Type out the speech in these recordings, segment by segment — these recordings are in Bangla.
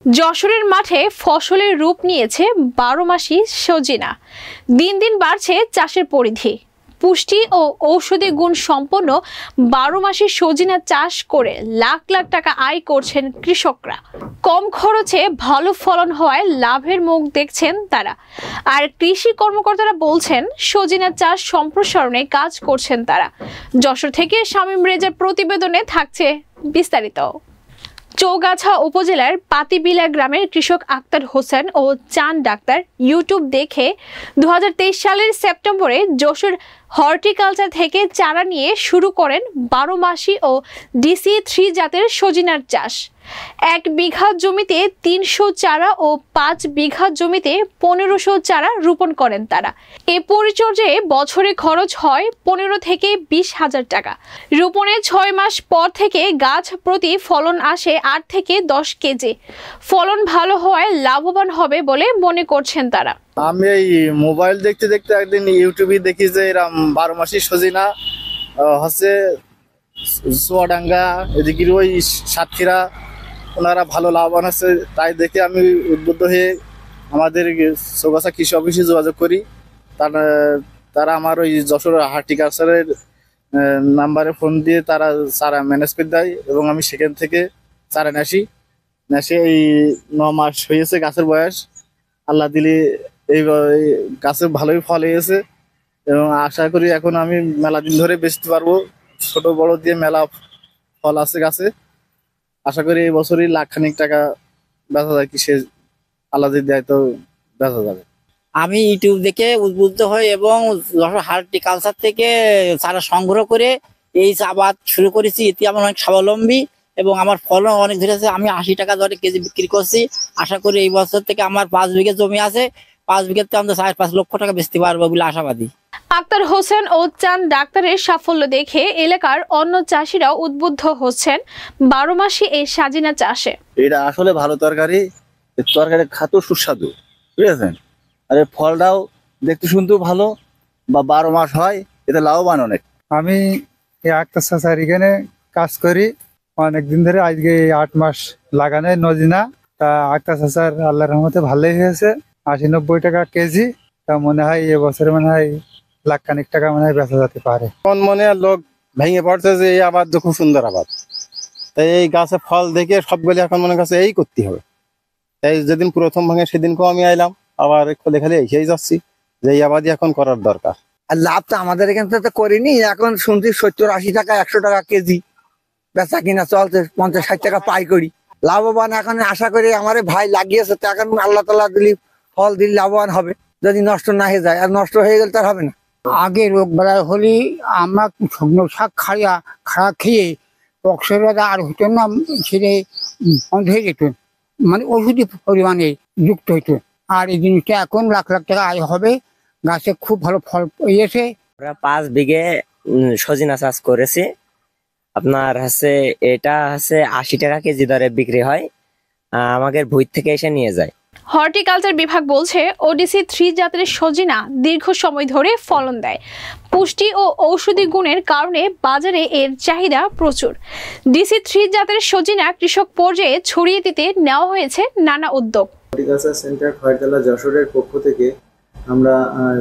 যশোরের মাঠে ফসলের রূপ নিয়েছে 12 মাসি সজিনা। দিন দিন বাড়ছে চাষের পরিধি। পুষ্টি ও ঔষধি গুণ সম্পন্ন 12 মাসি সজিনা চাষ করে লাখ লাখ টাকা আয় করছেন কৃষকরা। কম খরচে ভালো ফলন হওয়ায় লাভের মুখ দেখছেন তারা। আর কৃষি কর্মকর্তারা বলছেন সজিনা চাষ সম্প্রসারণে কাজ করছেন তারা। যশোর থেকে শামীম রেজার প্রতিবেদনে থাকছে বিস্তারিত। চৌগাছা উপজেলার পাতিবিলা গ্রামের কৃষক আক্তার হোসেন ও চান ডাক্তার ইউটিউব দেখে 2023 সালের সেপ্টেম্বরে যশোর হর্টিকালচার থেকে চারা নিয়ে শুরু করেন 12 মাসি ও DC3 জাতের সজিনার চাষ। 1 বিঘা জমিতে 300 চারা ও 5 বিঘা জমিতে 1500 চারা রোপণ করেন তারা। এ পরিচর্যায় বছরে খরচ হয় 15 থেকে 20 হাজার টাকা। রোপণের 6 মাস পর থেকে গাছ প্রতি ফলন আসে 8 থেকে 10 কেজি। ফলন ভালো হওয়ায় লাভবান হবে বলে মনে করছেন তারা। আমি এই মোবাইল দেখতে দেখতে একদিন ইউটিউবে দেখি যে এরকম 12 মাসি সজিনা হচ্ছে চুয়াডাঙ্গা এদিকে ওই সাতক্ষীরা ওনারা ভালো লাভবান আছে, তাই দেখে আমি উদ্বুদ্ধ হয়ে আমাদের চৌগাছা কৃষি অফিসে যোগাযোগ করি। তারা আমার ওই যশোর হর্টিকালচারের নাম্বারে ফোন দিয়ে তারা চারা ম্যানেজ করে দেয় এবং আমি সেখান থেকে চারা নেসে এই 9 মাস হয়েছে গাছের বয়স। আল্লাহ দিলে এই গাছে ভালোই ফল হয়েছে এবং আশা করি এখন আমি মেলা দিন ধরে বেচতে পারবো। ছোট বড় দিয়ে মেলা ফল আছে গাছে। আশা করি এই বছরই লাখখানিক টাকা বেচা যায়, কি সে আল্লাহ যদি দেয় তো বেচা যাবে। আমি ইউটিউব দেখে উদ্বুদ্ধ হই এবং হর্টিকালচার থেকে চারা সংগ্রহ করে এই আবাদ শুরু করেছি। এতে আমার অনেক স্বাবলম্বী এবং আমার ফলন অনেক ধরেছে। আমি 80 টাকা দরে কেজি বিক্রি করছি। আশা করি এই বছর থেকে আমার 5 বিঘা জমি আছে, 5 বিঘাতে আমরা 4-5 লক্ষ টাকা বেচতে পারবো বলে আশাবাদী। আক্তার হোসেন ও চান ডাক্তারের সাফল্য দেখে এলাকার অন্য চাষিরাও উদ্বুদ্ধ হচ্ছেন 12 মাসি এই সজিনা চাষে। এটা আসলে ভালো তরকারি, তরকারি খাতেও সুস্বাদু, বুঝেছেন? আর এই ফলটাও দেখতে শুনতেও ভালো, বা 12 মাস হয়, এতে লাভবান অনেক। আমি এই আক্তার চাচার এখানে কাজ করি অনেকদিন ধরে, আজকে 8 মাস লাগানো নজিনা। তা আক্তার চাচার আল্লাহর রহমতে ভালোই হয়েছে, 80-90 টাকা কেজি। তা মনে হয় এবছরে মনে হয় লাখখানিক টাকা মনে হয় বেচা যেতে পারে। মনে লোক ভেঙে পড়ছে যে এই আবাদ খুব সুন্দর আবাদ, তাই এই গাছে ফল দেখে সবগুলি এখন মনে করছে এই করতে হবে। তাই যেদিন প্রথম ভাঙে সেদিনকেও আমি আইলাম, আবার খোলে খালি এসেই যাচ্ছি যে এই আবাদই এখন করার দরকার। আর লাভ তো আমাদের এখান থেকে করিনি, এখন শুনছি 70-80 টাকা 100 টাকা কেজি বেচা কিনা চলছে, 50-60 টাকা পাই করি। লাভবান এখন আশা করি আমার ভাই লাগিয়েছে, তো এখন আল্লাহ তাআলা দিলি ফল দিলে লাভবান হবে, যদি নষ্ট না হয়ে যায়। আর নষ্ট হয়ে গেলে তার হবে না। আগে রোগ বেলায় হলে আমরা শুকনো শাক খাওয়া খেয়ে পক্সের আর হতো না, সেটা বন্ধ হয়ে যেত, মানে ওষুধি পরিমাণে যুক্ত হইতো। আর এই জিনিসটা এখন লাখ লাখ টাকা আয় হবে, গাছে খুব ভালো ফল পেয়েছে। আমরা 5 বিঘে সজিনা চাষ করেছি। আপনার এটা 80 টাকা কেজি দরে বিক্রি হয়, আমাদের ভুঁই থেকে এসে নিয়ে যায়। হর্টিকালচার বিভাগ বলছে ODC3 জাতের সজিনা দীর্ঘ সময় ধরে ফলন দেয়। পুষ্টি ও ঔষধি গুণের কারণে বাজারে এর চাহিদা প্রচুর। DC3 জাতের সজিনা কৃষক পর্যায়ে ছড়িয়ে দিতে নেওয়া হয়েছে নানা উদ্যোগ। হর্টিকালচার সেন্টার খয়েরতলা যশোরের পক্ষ থেকে আমরা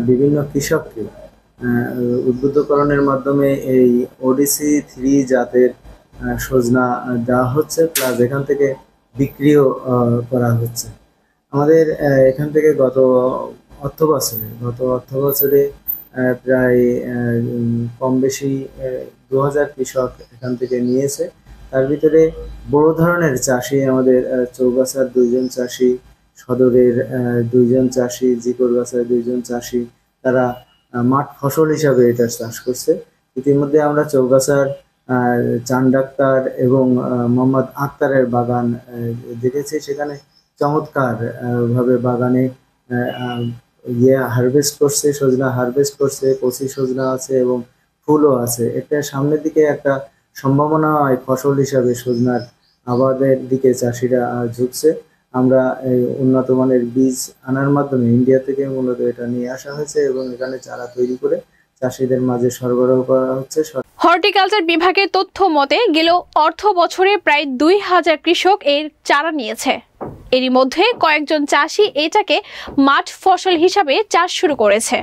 বিভিন্ন কৃষককে উদ্বুদ্ধকরণের মাধ্যমে এই ODC3 জাতের সজনা দেওয়া হচ্ছে, প্লাস এখান থেকে বিক্রিও করা হচ্ছে। আমাদের এখান থেকে গত অর্থ বছরে প্রায় কম বেশি 2000 কৃষক এখান থেকে নিয়েছে। তার ভিতরে বড় ধরনের চাষি আমাদের চৌগাছার 2 জন চাষি, সদরের 2 জন চাষি, জিকরগাছার 2 জন চাষি, তারা মাঠ ফসল হিসাবে এটা চাষ করছে। ইতিমধ্যে আমরা চৌগাছার চান ডাক্তার এবং মোহাম্মদ আক্তারের বাগান দেখেছি, সেখানে চমৎকার ভাবে বাগানে হারভেস্ট করছে, সজনা হারভেস্ট করছে, কচি সজনা আছে এবং ফুলও আছে। এটা সামনের দিকে একটা সম্ভাবনা ফসল হিসাবে সজনার আবাদের দিকে চাষিরা ঝুঁকছে। আমরা এই উন্নত মানের বীজ আনার মাধ্যমে ইন্ডিয়া থেকে মূলত এটা নিয়ে আসা হয়েছে এবং এখানে চারা তৈরি করে চাষিদের মাঝে সরবরাহ করা হচ্ছে। হর্টিকালচার বিভাগের তথ্য মতে গেল অর্থ বছরে প্রায় 2000 কৃষক এর চারা নিয়েছে। এরই মধ্যে কয়েকজন চাষি এটাকে মাঠ ফসল হিসাবে চাষ শুরু করেছে।